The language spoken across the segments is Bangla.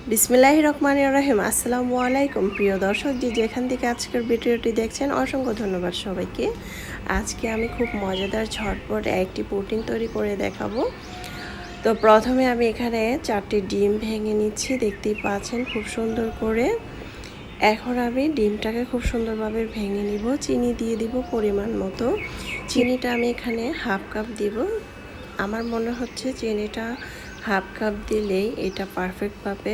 বিসমিল্লাহির রহমানির রহিম। আসসালামু আলাইকুম প্রিয় দর্শক, যেখান থেকে আজকের ভিডিওটি দেখছেন অসংখ্য ধন্যবাদ সবাইকে। আজকে আমি খুব মজাদার ঝটপট একটি পুডিং তৈরি করে দেখাবো। তো প্রথমে আমি এখানে 4টি ডিম ভেঙে নিচ্ছি, দেখতেই পাচ্ছেন খুব সুন্দর করে। এখন আমি ডিমটাকে খুব সুন্দরভাবে ভেঙে নিব। চিনি দিয়ে দিব পরিমাণ মতো। চিনিটা আমি এখানে হাফ কাপ দিব। আমার মনে হচ্ছে চিনিটা হাফ কাপ দিলেই এটা পারফেক্টভাবে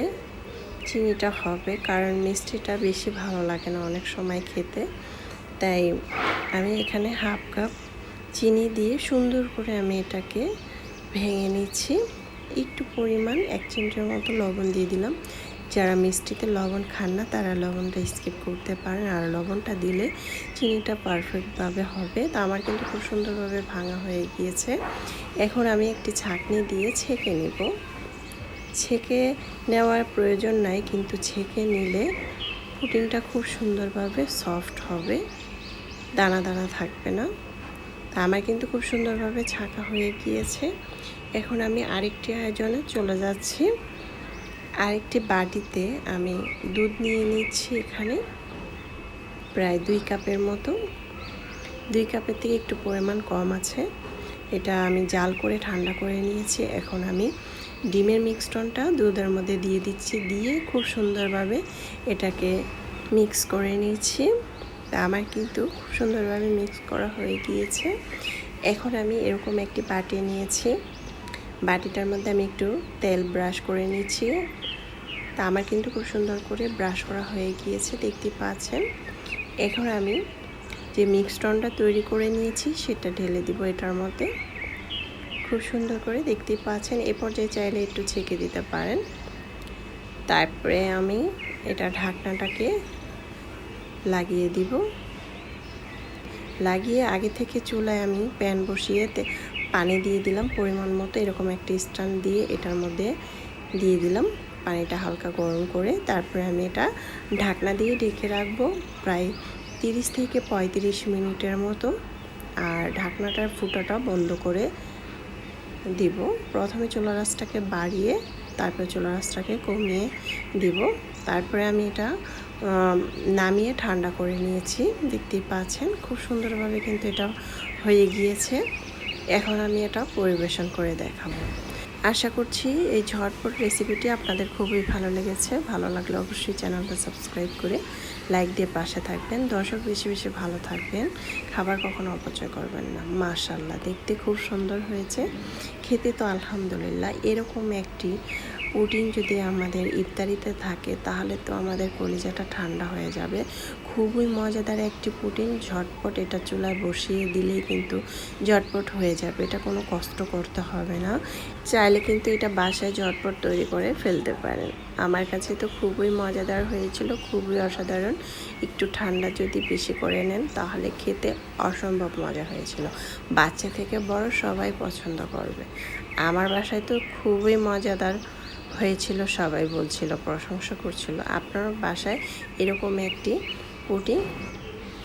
চিনিটা হবে, কারণ মিষ্টিটা বেশি ভালো লাগে না অনেক সময় খেতে। তাই আমি এখানে হাফ কাপ চিনি দিয়ে সুন্দর করে আমি এটাকে ভেঙে নিচ্ছি। একটু পরিমাণ 1 চিমটির মতো লবণ দিয়ে দিলাম। যারা মিষ্টিতে লবণ খান না তারা লবণটা স্কিপ করতে পারেন, আর লবণটা দিলে চিনিটা পারফেক্টভাবে হবে। তা আমার কিন্তু খুব সুন্দরভাবে ভাঙা হয়ে গিয়েছে। এখন আমি একটি ছাঁকনি দিয়ে ছেঁকে নেব। ছেঁকে নেওয়ার প্রয়োজন নাই, কিন্তু ছেঁকে নিলে পুডিংটা খুব সুন্দরভাবে সফট হবে, দানা দানা থাকবে না। তা আমার কিন্তু খুব সুন্দরভাবে ছাঁকা হয়ে গিয়েছে। এখন আমি আরেকটি আয়োজনে চলে যাচ্ছি। আরেকটি বাটিতে আমি দুধ নিয়ে নিচ্ছি। এখানে প্রায় 2 কাপের মতো। 2 কাপের থেকে একটু পরিমাণ কম আছে। এটা আমি জাল করে ঠান্ডা করে নিয়েছি। এখন আমি ডিমের মিক্সটনটা দুধের মধ্যে দিয়ে দিচ্ছি, দিয়ে খুব সুন্দরভাবে এটাকে মিক্স করে নিয়েছি। আমার কিন্তু খুব সুন্দরভাবে মিক্স করা হয়ে গিয়েছে। এখন আমি এরকম একটি বাটি নিয়েছি। বাটিটার মধ্যে আমি একটু তেল ব্রাশ করে নিচ্ছি। তা আমার কিন্তু খুব সুন্দর করে ব্রাশ করা হয়ে গিয়েছে, দেখতে পাচ্ছেন। এখন আমি যে মিক্সটনটা তৈরি করে নিয়েছি সেটা ঢেলে দিব এটার মধ্যে খুব সুন্দর করে, দেখতেই পাচ্ছেন। এ পর্যায়ে চাইলে একটু ছেঁকে দিতে পারেন। তারপরে আমি এটা ঢাকনাটাকে লাগিয়ে দিব। লাগিয়ে আগে থেকে চুলায় আমি প্যান বসিয়ে পানি দিয়ে দিলাম পরিমাণ মতো। এরকম একটি স্ট্যান্ড দিয়ে এটার মধ্যে দিয়ে দিলাম পানিটা হালকা গরম করে। তারপরে আমি এটা ঢাকনা দিয়ে ঢেকে রাখবো প্রায় 30 থেকে 35 মিনিটের মতো। আর ঢাকনাটার ফুটাটা বন্ধ করে দিব। প্রথমে চুলার আঁচটাকে বাড়িয়ে তারপরে চুলার আঁচটাকে কমিয়ে দিব। তারপরে আমি এটা নামিয়ে ঠান্ডা করে নিয়েছি, দেখতেই পাচ্ছেন। খুব সুন্দরভাবে কিন্তু এটা হয়ে গিয়েছে। এখন আমি এটা পরিবেশন করে দেখাবো। আশা করছি এই ঝটপট রেসিপিটি আপনাদের খুবই ভালো লেগেছে। ভালো লাগলে অবশ্যই চ্যানেলটা সাবস্ক্রাইব করে লাইক দিয়ে পাশে থাকবেন। দর্শক বেশি বেশি ভালো থাকবেন, খাবার কখনো অপচয় করবেন না। মাশাআল্লাহ, দেখতে খুব সুন্দর হয়েছে, খেতে তো আলহামদুলিল্লাহ। এরকম একটি পুডিং যদি আমাদের ইফতারিতে থাকে তাহলে তো আমাদের কলিজাটা ঠান্ডা হয়ে যাবে। খুবই মজাদার একটি পুডিং, ঝটপট এটা চুলায় বসিয়ে দিলেই কিন্তু ঝটপট হয়ে যাবে। এটা কোনো কষ্ট করতে হবে না। চাইলে কিন্তু এটা বাসায় ঝটপট তৈরি করে ফেলতে পারেন। আমার কাছে তো খুবই মজাদার হয়েছিল, খুবই অসাধারণ। একটু ঠান্ডা যদি বেশি করে নেন তাহলে খেতে অসম্ভব মজা হয়েছিল। বাচ্চা থেকে বড় সবাই পছন্দ করবে। আমার বাসায় তো খুবই মজাদার হয়েছিল, সবাই বলছিল, প্রশংসা করছিল। আপনার বাসায় এরকম একটি পুডিং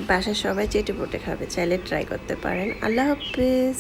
বাসায় সবাই চেটেপুটে খাবে, চাইলে ট্রাই করতে পারেন। আল্লাহ হাফেজ।